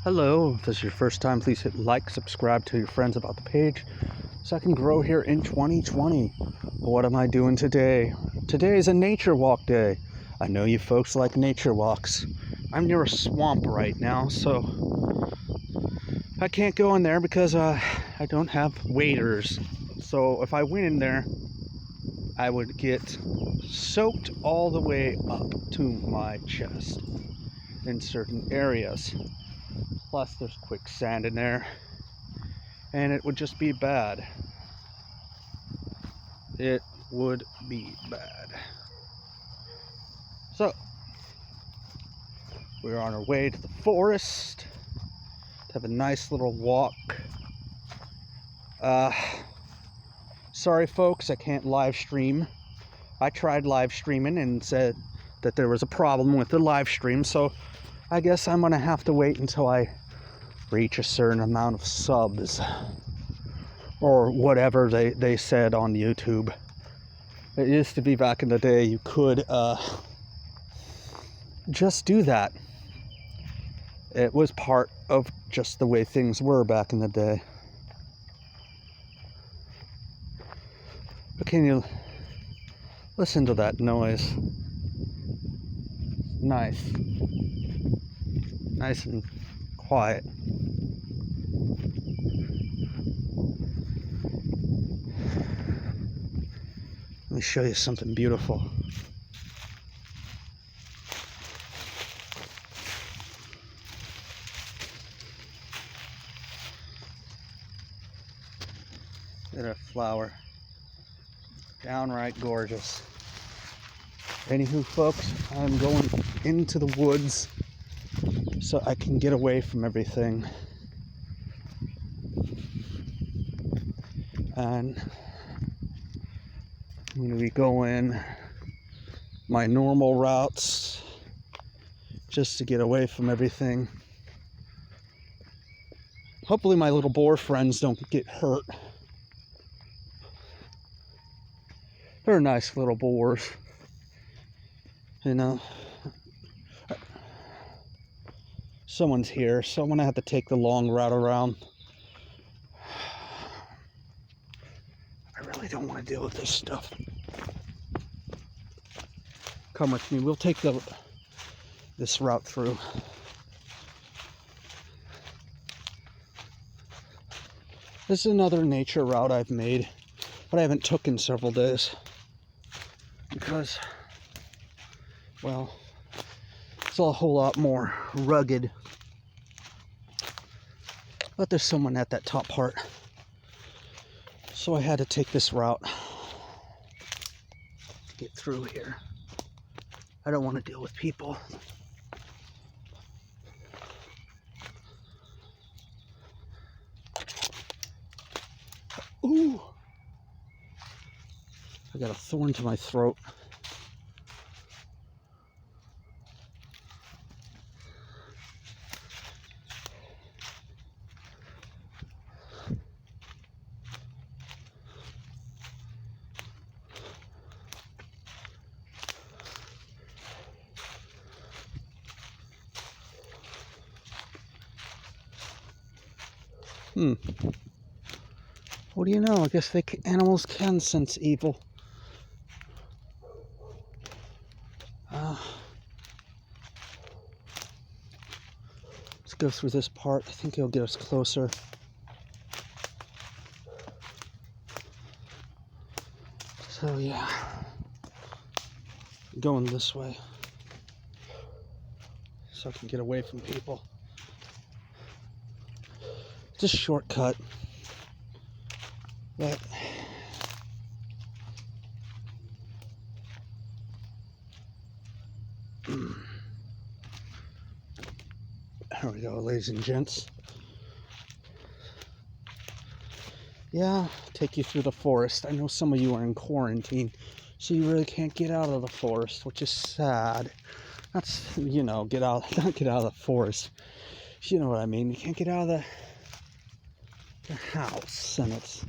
Hello, if this is your first time, please hit like, subscribe, tell your friends about the page so I can grow here in 2020. What am I doing today? Today is a nature walk day. I know you folks like nature walks. I'm near a swamp right now, so I can't go in there because I don't have waders. So if I went in there, I would get soaked all the way up to my chest in certain areas. Plus there's quicksand in there, and it would just be bad. It would be bad. So, we're on our way to the forest to have a nice little walk. Sorry folks, I can't live stream. I tried live streaming and said that there was a problem with the live stream, so I guess I'm gonna have to wait until I reach a certain amount of subs or whatever they said on YouTube. It used to be back in the day you could just do that. It was part of just the way things were back in the day. But can you listen to that noise? Nice and quiet. Let me show you something beautiful. Look at that flower. Downright gorgeous. Anywho, folks, I'm going into the woods so I can get away from everything. And I'm going to be going my normal routes just to get away from everything. Hopefully my little boar friends don't get hurt. They're nice little boars, you know. Someone's here, so I'm gonna have to take the long route around. I really don't want to deal with this stuff. Come with me, we'll take this route through. This is another nature route I've made, but I haven't took in several days because, well, it's a whole lot more rugged. But there's someone at that top part, so I had to take this route to get through here. I don't want to deal with people. Ooh! I got a thorn to my throat. What do you know? I guess animals can sense evil. Let's go through this part. I think it'll get us closer. So yeah, going this way so I can get away from people. It's a shortcut, but there we go, ladies and gents. Yeah, take you through the forest. I know some of you are in quarantine, so you really can't get out of the forest, which is sad. That's, you know, not get out of the forest. You know what I mean. You can't get out of the house, and it's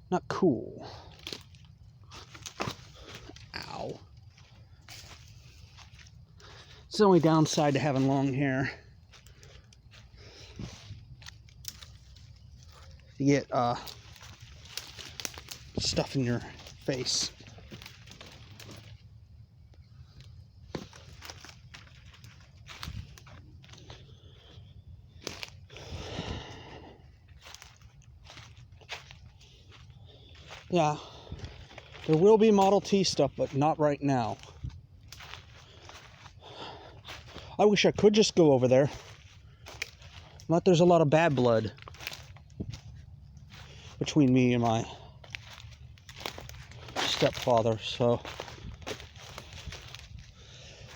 not cool. Ow. It's the only downside to having long hair. You get stuff in your face. Yeah, there will be Model T stuff, but not right now. I wish I could just go over there, but there's a lot of bad blood between me and my stepfather, so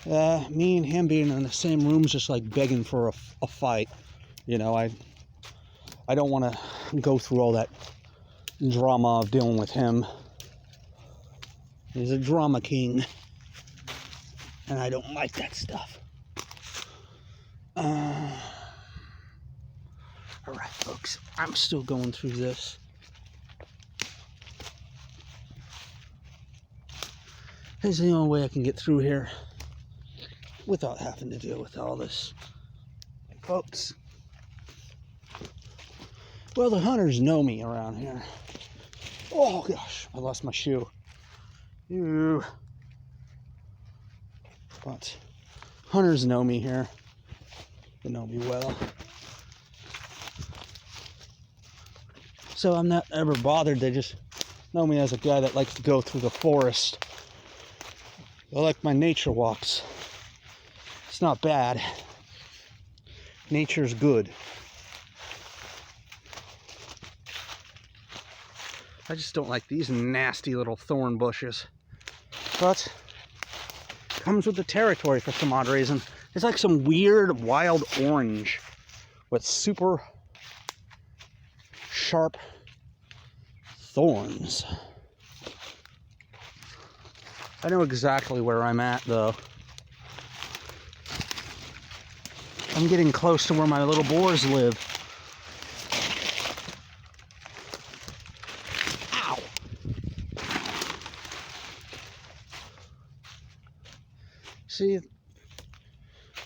me and him being in the same room is just like begging for a fight. You know, I don't want to go through all that drama of dealing with him. He's a drama king, and I don't like that stuff. Alright, folks, I'm still going through this. This is the only way I can get through here without having to deal with all this, folks. Well, the hunters know me around here. Oh gosh, I lost my shoe. Ew. But hunters know me here. They know me well. So I'm not ever bothered. They just know me as a guy that likes to go through the forest. I like my nature walks. It's not bad. Nature's good. I just don't like these nasty little thorn bushes. But it comes with the territory for some odd reason. It's like some weird wild orange with super sharp thorns. I know exactly where I'm at, though. I'm getting close to where my little boars live. Ow! See,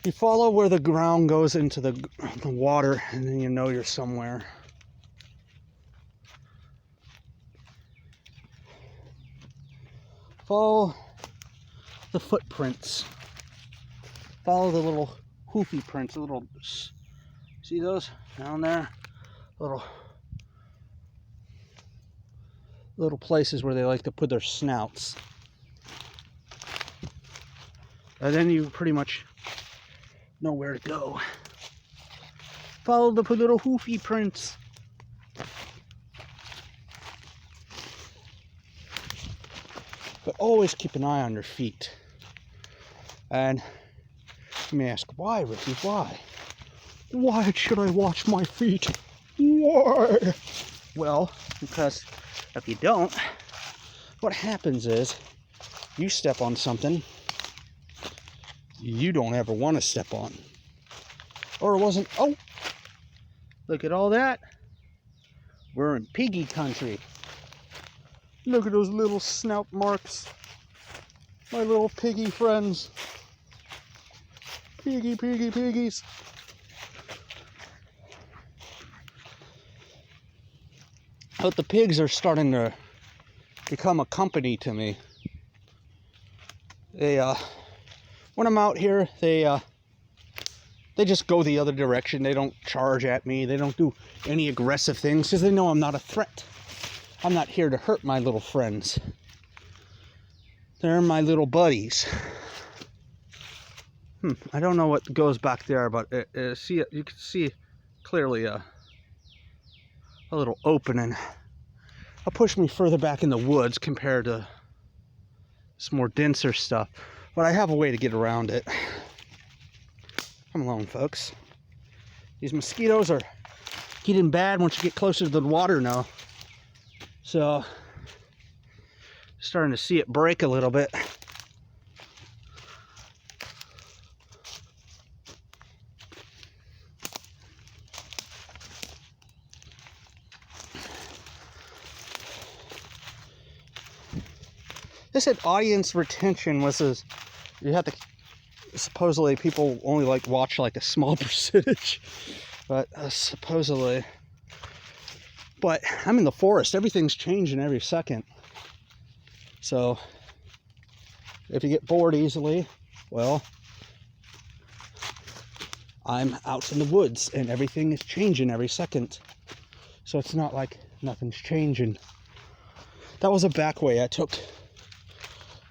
you follow where the ground goes into the water, and then you know you're somewhere. Follow the footprints. Follow the little hoofy prints, the little, see those down there? Little places where they like to put their snouts. And then you pretty much know where to go. Follow the little hoofy prints. But always keep an eye on your feet. And you may ask, why, Ricky? Why? Why should I watch my feet? Why? Well, because if you don't, what happens is you step on something you don't ever want to step on. Or it wasn't, oh, look at all that. We're in piggy country. Look at those little snout marks. My little piggy friends. Piggy, piggy, piggies. But the pigs are starting to become a company to me. They, when I'm out here, they just go the other direction. They don't charge at me. They don't do any aggressive things because they know I'm not a threat. I'm not here to hurt my little friends. They're my little buddies. I don't know what goes back there, but see, you can see clearly a little opening. It'll push me further back in the woods compared to some more denser stuff. But I have a way to get around it. Come along, folks. These mosquitoes are getting bad once you get closer to the water now. So, starting to see it break a little bit. They said audience retention was you have to, supposedly people only watch like a small percentage, but supposedly But I'm in the forest. Everything's changing every second. So if you get bored easily, well, I'm out in the woods and everything is changing every second. So it's not like nothing's changing. That was a back way I took.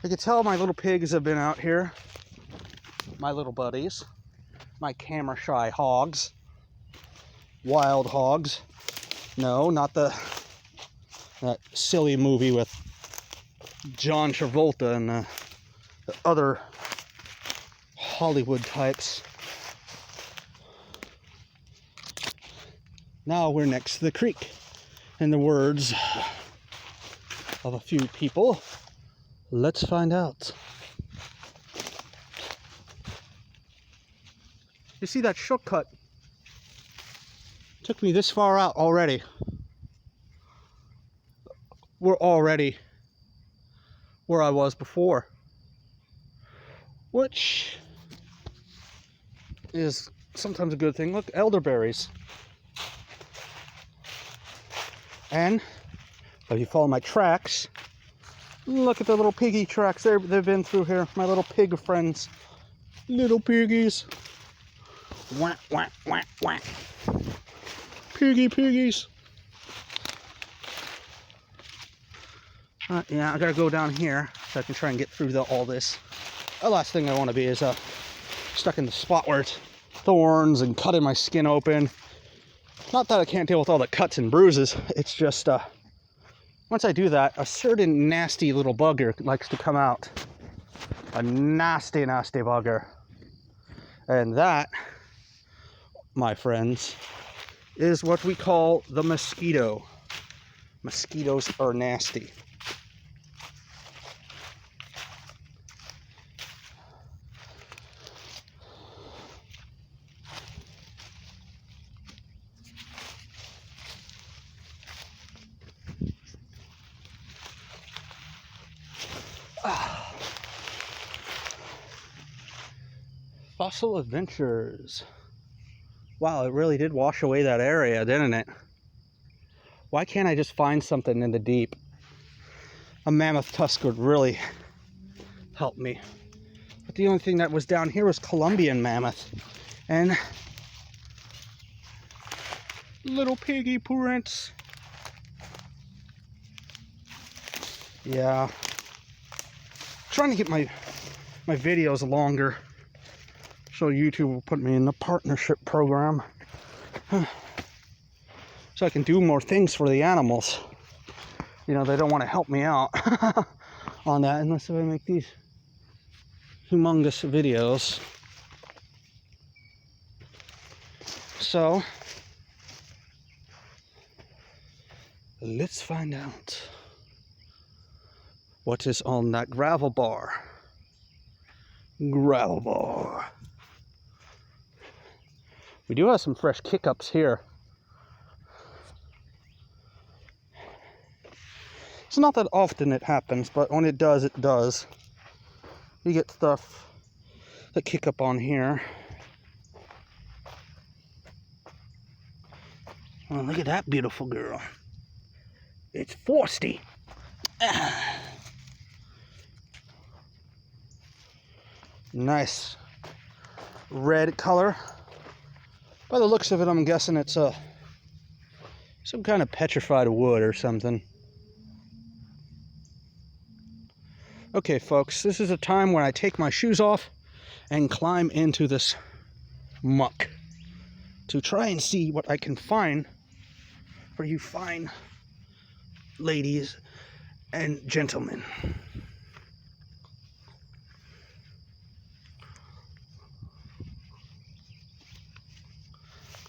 I could tell my little pigs have been out here. My little buddies. My camera shy hogs. Wild hogs. No, not that silly movie with John Travolta and the other Hollywood types. Now we're next to the creek. In the words of a few people, let's find out. You see that shortcut? Took me this far out already. We're already where I was before, which is sometimes a good thing. Look, elderberries. And if you follow my tracks, look at the little piggy tracks they've been through here. My little pig friends. Little piggies. Whack, whack, whack, whack. Piggies. Yeah, I gotta go down here so I can try and get through all this. The last thing I want to be is stuck in the spot where it's thorns and cutting my skin open. Not that I can't deal with all the cuts and bruises. It's just once I do that, a certain nasty little bugger likes to come out. A nasty bugger. And that, my friends, is what we call the mosquito. Mosquitoes are nasty. Fossil Adventures. Wow, it really did wash away that area, didn't it? Why can't I just find something in the deep? A mammoth tusk would really help me. But the only thing that was down here was Colombian mammoth. And little piggy parents. Yeah. Trying to get my videos longer. So YouTube will put me in the partnership program. So I can do more things for the animals. You know, they don't want to help me out on that unless I make these humongous videos. So, let's find out what is on that gravel bar. Gravel bar. We do have some fresh kick-ups here. It's not that often it happens, but when it does, it does. You get stuff that kick up on here. Oh, look at that beautiful girl. It's Forsty. Nice red color. By the looks of it, I'm guessing it's some kind of petrified wood or something. Okay, folks, this is a time when I take my shoes off and climb into this muck to try and see what I can find for you fine ladies and gentlemen.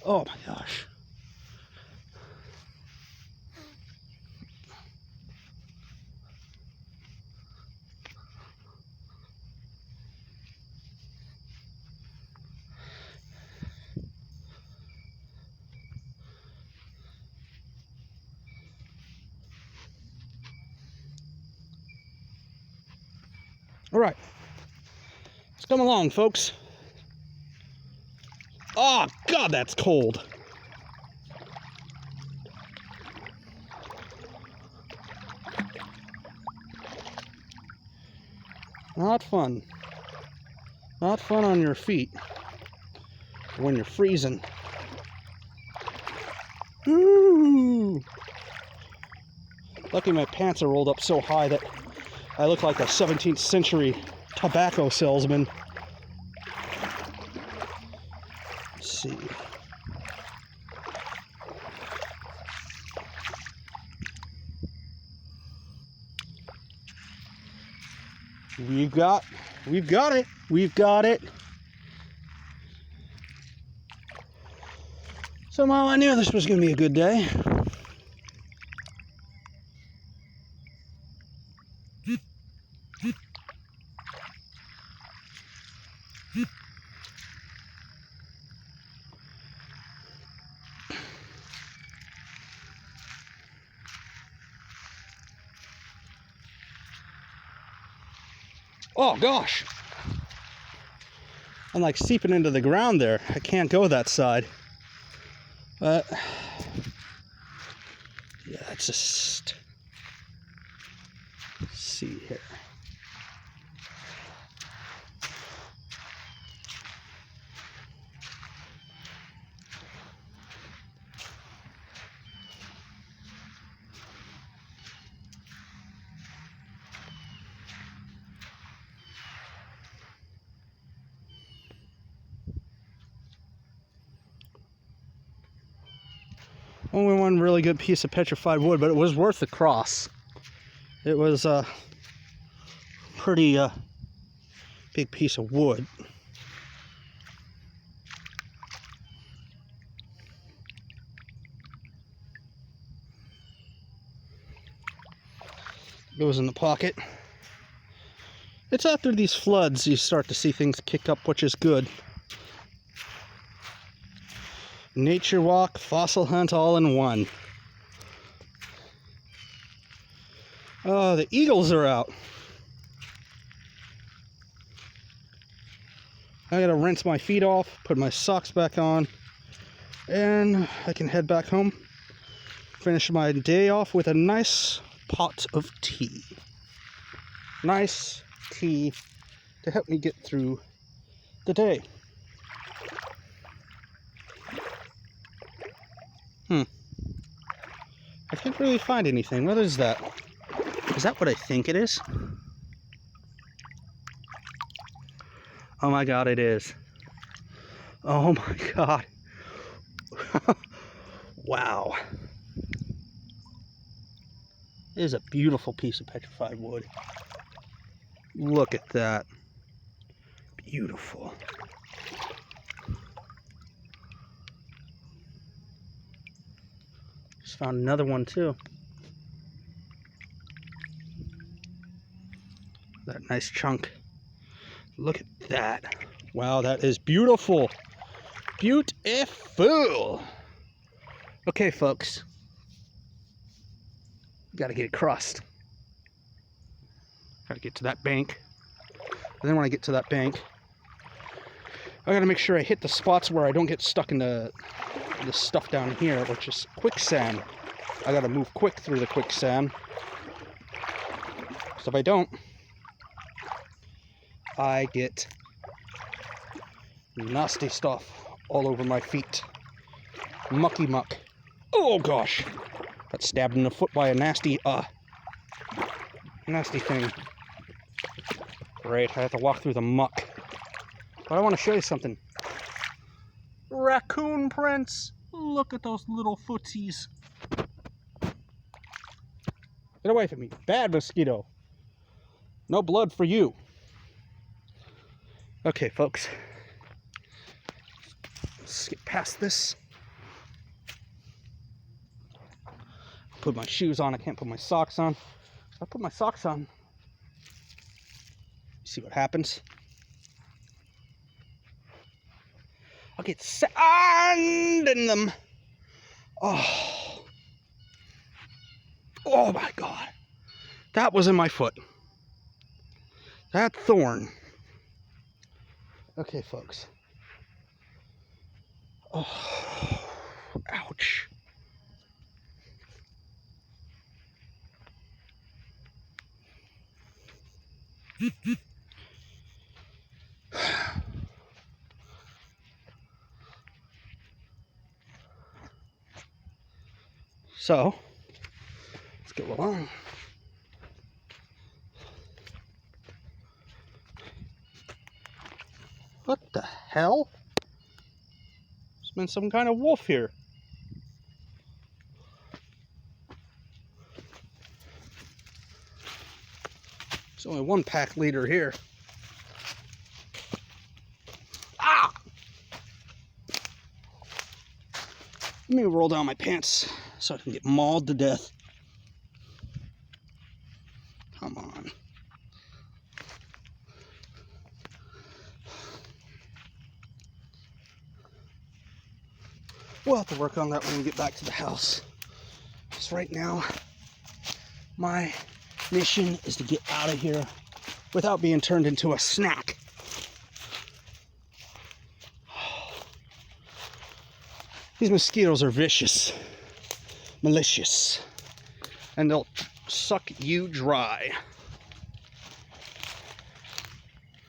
Oh my gosh. All right, let's come along, folks. Oh, God, that's cold. Not fun. Not fun on your feet when you're freezing. Ooh. Lucky my pants are rolled up so high that I look like a 17th century tobacco salesman. Let's see. We've got it. We've got it. Somehow I knew this was going to be a good day. Oh gosh. I'm like seeping into the ground there. I can't go that side. But yeah, it's just, let's see here. Only one really good piece of petrified wood, but it was worth the cross. It was a pretty big piece of wood. Goes in the pocket. It's after these floods you start to see things kick up, which is good. Nature walk, fossil hunt, all in one. Oh, the eagles are out. I gotta rinse my feet off, put my socks back on, and I can head back home. Finish my day off with a nice pot of tea. Nice tea to help me get through the day. I can't really find anything. What is that? Is that what I think it is? Oh my god, it is. Oh my god. Wow. It is a beautiful piece of petrified wood. Look at that. Beautiful. Just found another one too. That nice chunk. Look at that. Wow, that is beautiful. Beautiful. Okay, folks. Gotta get across. Gotta get to that bank. And then when I get to that bank, I gotta make sure I hit the spots where I don't get stuck in the stuff down here, which is quicksand. I gotta move quick through the quicksand. So if I don't, I get nasty stuff all over my feet. Mucky muck. Oh gosh! Got stabbed in the foot by a nasty thing. Great, I have to walk through the muck. But I want to show you something. Raccoon prints! Look at those little footsies. Get away from me. Bad mosquito. No blood for you. Okay, folks. Let's get past this. Put my shoes on. I can't put my socks on. If I put my socks on, see what happens. I'll get sand in them. Oh. Oh my God. That was in my foot. That thorn. Okay, folks. Oh. Ouch. So, let's go along. What the hell? There's been some kind of wolf here. There's only one pack leader here. Ah! Let me roll down my pants so I can get mauled to death. Come on. We'll have to work on that when we get back to the house. Because right now, my mission is to get out of here without being turned into a snack. These mosquitoes are vicious, malicious, and they'll suck you dry.